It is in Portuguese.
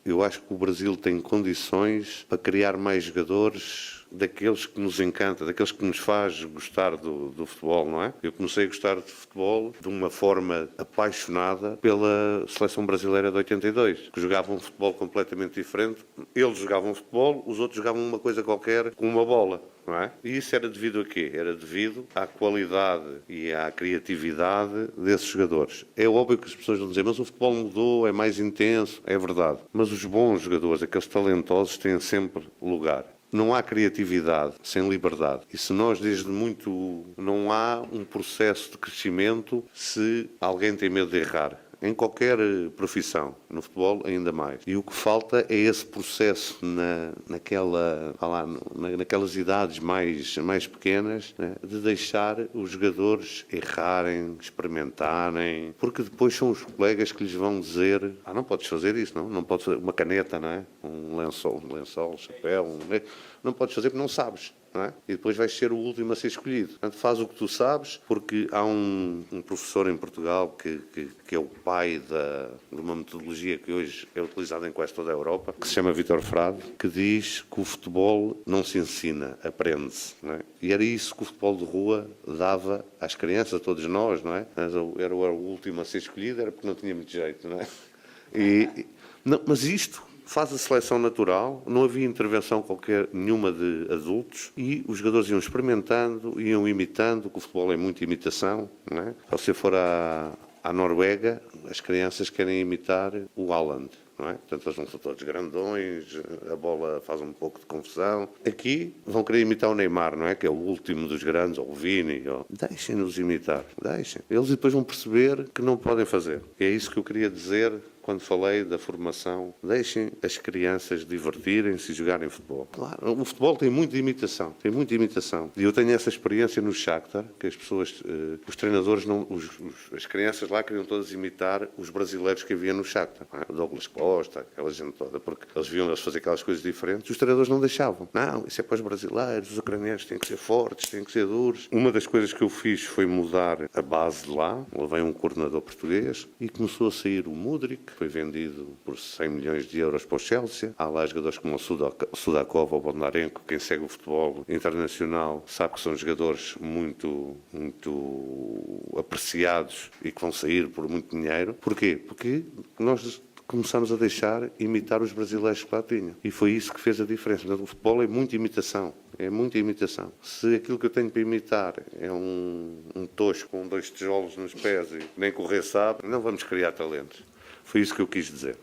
Eu acho que o Brasil tem condições para criar mais jogadores daqueles que nos encanta, daqueles que nos faz gostar do futebol, não é? Eu comecei a gostar de futebol de uma forma apaixonada pela seleção brasileira de 82, que jogava um futebol completamente diferente. Eles jogavam futebol, os outros jogavam uma coisa qualquer com uma bola. Não é? E isso era devido a quê? Era devido à qualidade e à criatividade desses jogadores. É óbvio que as pessoas vão dizer, mas o futebol mudou, é mais intenso, é verdade. Mas os bons jogadores, aqueles talentosos, têm sempre lugar. Não há criatividade sem liberdade. E se nós, desde muito, não há um processo de crescimento se alguém tem medo de errar. Em qualquer profissão, no futebol ainda mais. E o que falta é esse processo naquelas idades mais pequenas, né, de deixar os jogadores errarem, experimentarem, porque depois são os colegas que lhes vão dizer não podes fazer isso, não podes fazer uma caneta, não é? Um lençol, chapéu, não podes fazer porque não sabes. Não é? E depois vais ser o último a ser escolhido. Portanto, faz o que tu sabes, porque há um professor em Portugal que é o pai de uma metodologia que hoje é utilizada em quase toda a Europa, que se chama Vítor Frade, que diz que o futebol não se ensina, aprende-se. Não é? E era isso que o futebol de rua dava às crianças, a todos nós, não é? Era o último a ser escolhido, era porque não tinha muito jeito, não é? Mas isto faz a seleção natural, não havia intervenção qualquer nenhuma de adultos e os jogadores iam experimentando, iam imitando, que o futebol é muito imitação, não é? Se você for à Noruega, as crianças querem imitar o Haaland, não é? Portanto, eles vão ser todos grandões, a bola faz um pouco de confusão. Aqui vão querer imitar o Neymar, não é? Que é o último dos grandes, ou o Vini. Deixem-nos imitar, deixem. Eles depois vão perceber que não podem fazer. E é isso que eu queria dizer quando falei da formação. Deixem as crianças divertirem-se e jogarem futebol. Claro, o futebol tem muita imitação, E eu tenho essa experiência no Shakhtar, que as pessoas, os treinadores, as crianças lá queriam todas imitar os brasileiros que havia no Shakhtar. O Douglas Costa, aquela gente toda, porque eles viam eles fazer aquelas coisas diferentes. Os treinadores não deixavam. Não, isso é para os brasileiros, os ucranianos têm que ser fortes, têm que ser duros. Uma das coisas que eu fiz foi mudar a base de lá. Levei um coordenador português e começou a sair o Mudryk, foi vendido por 100 milhões de euros para o Chelsea. Há lá jogadores como o Sudakov ou o Bondarenko. Quem segue o futebol internacional sabe que são jogadores muito apreciados e que vão sair por muito dinheiro. Porquê? Porque nós começamos a deixar imitar os brasileiros que lá tinham. E foi isso que fez a diferença. Portanto, o futebol é muita imitação. É muita imitação. Se aquilo que eu tenho para imitar é um tosco com 2 tijolos nos pés e nem correr sabe, não vamos criar talentos. Foi isso que eu quis dizer.